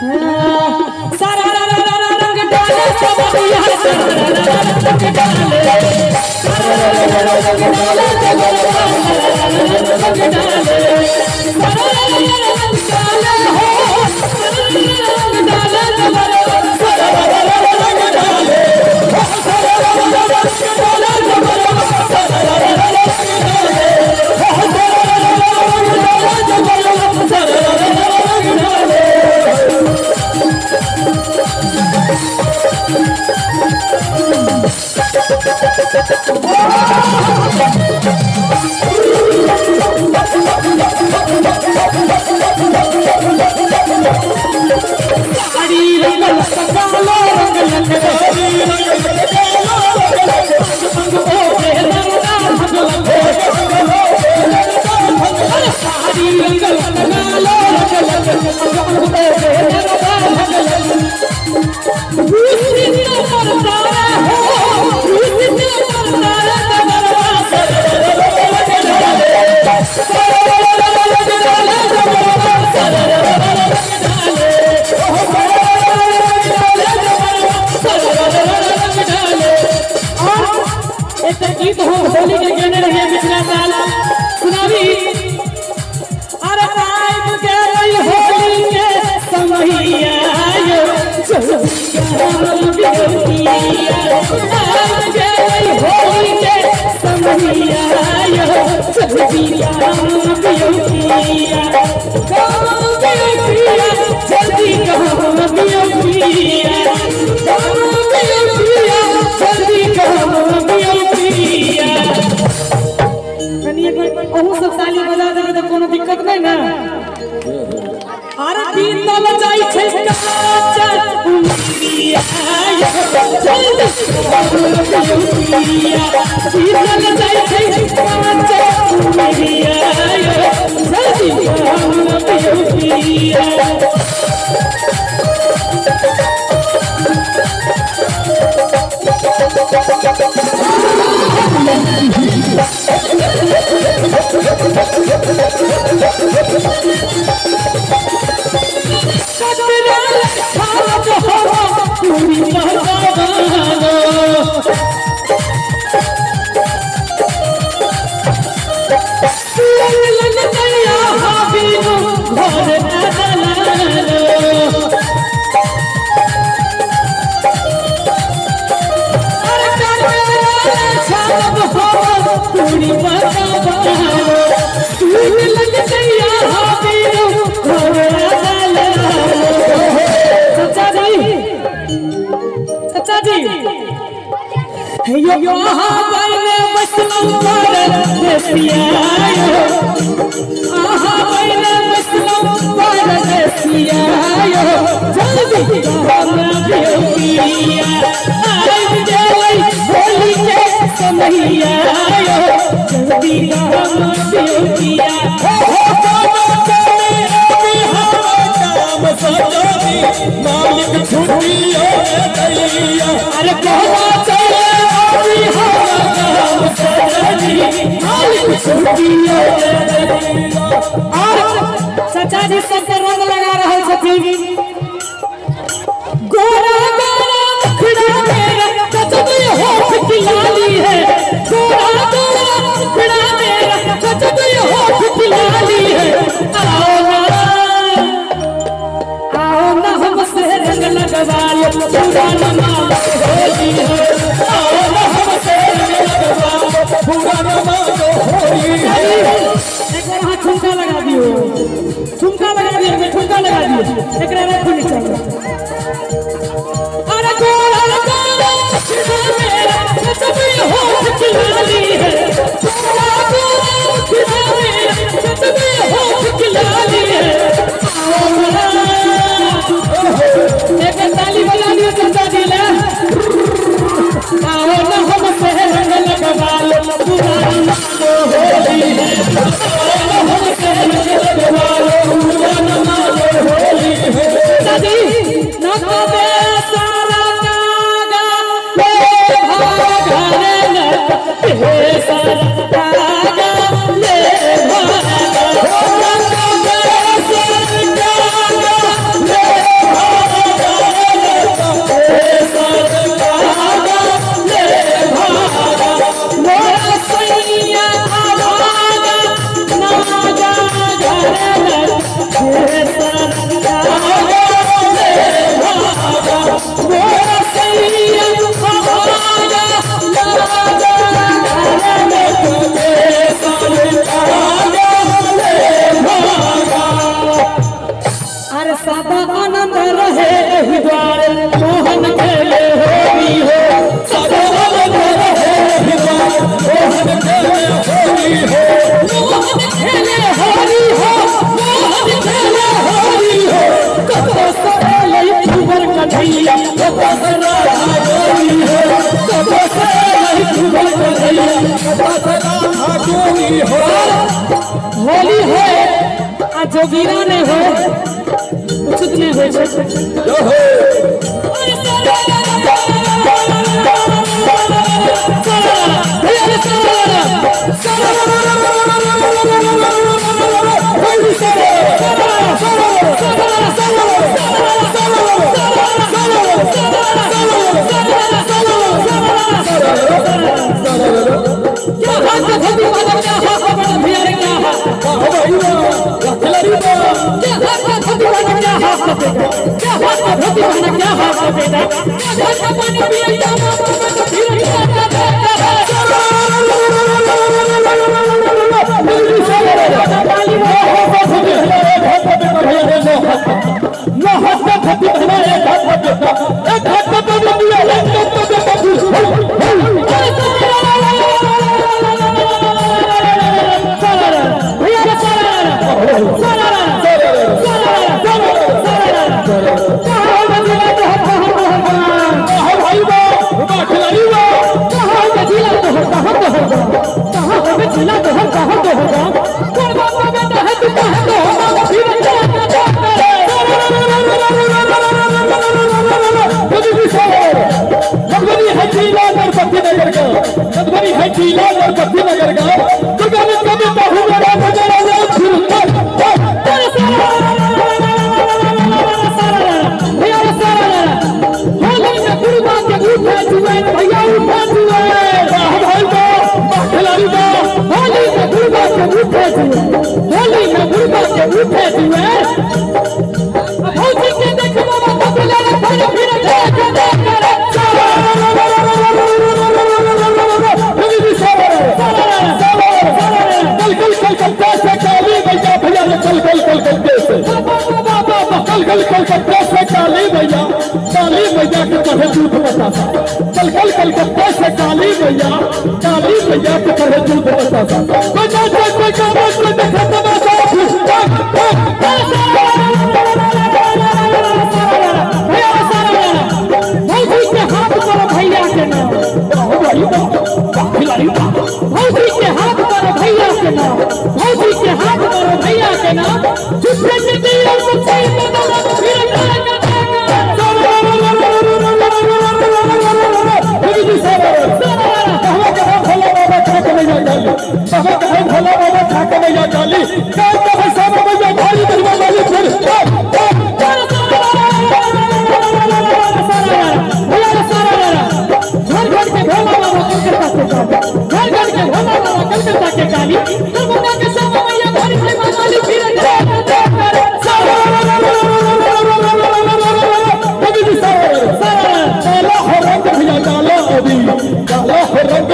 सारा रंग डाले समरिया रंग डाले गीत हो होली के गाने रहे पिछला साल सुनावी। अरे टाइम के होली के समैया यो बियोतिया टाइम के होली के समैया यो बियोतिया जल्दी कहो बियोतिया जल्दी कहो ओहू सब साली बजा देबे त कोनो दिक्कत नै ना। अरे बीतल जाई छै काचा उमिया जल्दी बीतल जाई छै काचा उमिया जल्दी उमिया चाचा जी सबके रंग लगा रहे छथिन। गोरा गोरा मुखड़ा मेरा गजब होठ की लाली है, गोरा गोरा मुखड़ा मेरा गजब होठ की लाली है। आओ ना हमसे रंग लगवा लो पुराना माल होली है। आओ ना हमसे रंग लगवा लो पुराना माल होली है। एक बार हाथ ठुमका लगा दियो, ठुमका लगा दियो, ठुमका लगा दियो। एक बार रखो नीचे। अरे गोरा गोरा मेरा गजब होठ की लाली है, गोरा गोरा मेरा गजब होठ की लाली है। एक ताली बजा दियो चाचा जी ले। आओ ना हमसे रंग लगवा लो पुराना होली है। हमसे रंग लगवा लो पुराना होली है। सदा आनंद रहे एहि द्वार मोहन खेले होली हो सदा आनंद रहे एहि द्वार मोहन खेले होली हो मोहन खेले होली हो मोहन खेले होली हो कतो सले फुबर कन्हैया कतो सरा होली हो कतो सले फुबर कन्हैया कतो सरा होली हो होली है आ जोगीरा ने हो कुछ नहीं हो जो हो कलकत्ता से काली मैया के पढ़े दूध बतासा कलकत्ता से काली मैया के पढ़े दूध बतासा कोई काम कोई देखा तमाशा भौजी के हाथ पर भैया के नाम भौजी के हाथ पर भैया के नाम भौजी के हाथ पर भैया के नाम जिससे भोला बाबा ठाके मैया डाली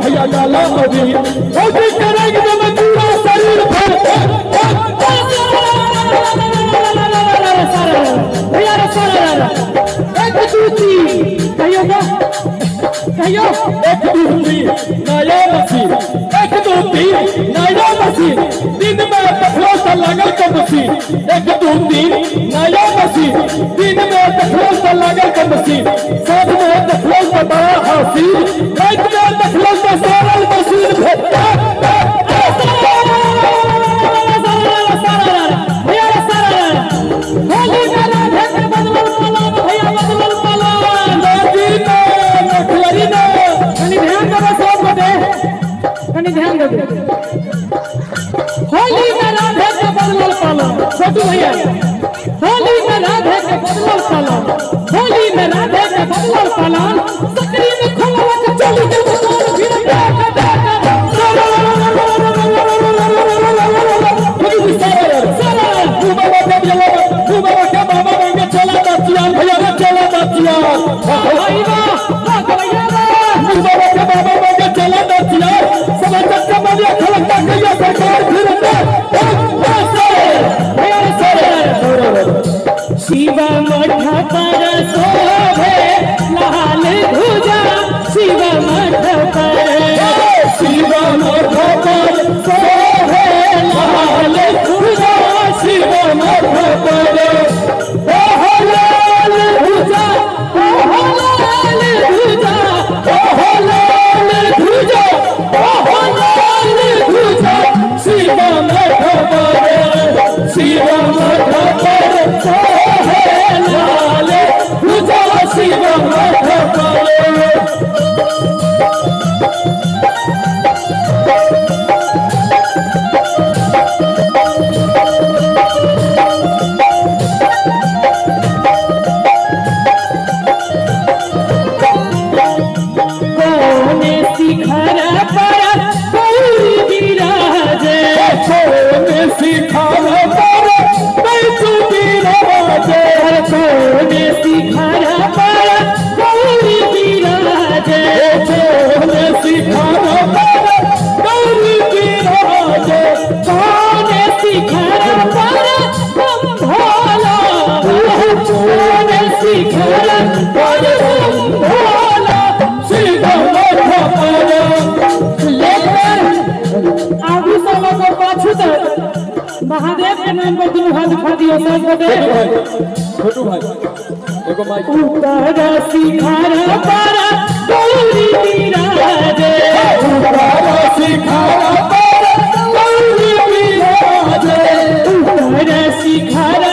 भैया डाला अभी करेंगे तो मैं पूरा शरीर कहियो एक दूसरी नया मशीन एक दूसरी नया मशीन दिन में तखलो से लगल के मशीन एक दूसरी नया मशीन दिन में तखलो से लगल के मशीन साथ में तखलो से बड़ा हासिल रात में तखलो से सरल मशीन होली में राधे के बदलल पालन छोटू भैया होली में राधे के बदलल पालन होली में राधे के बदलल पालन सकरी में खोलवा के चली के बदल फिर दियो संगते छोटू भाई देखो माइक उतारा सिखारा पारा गौरी विराजे उतारा सिखारा पारा गौरी विराजे उतारा सिखारा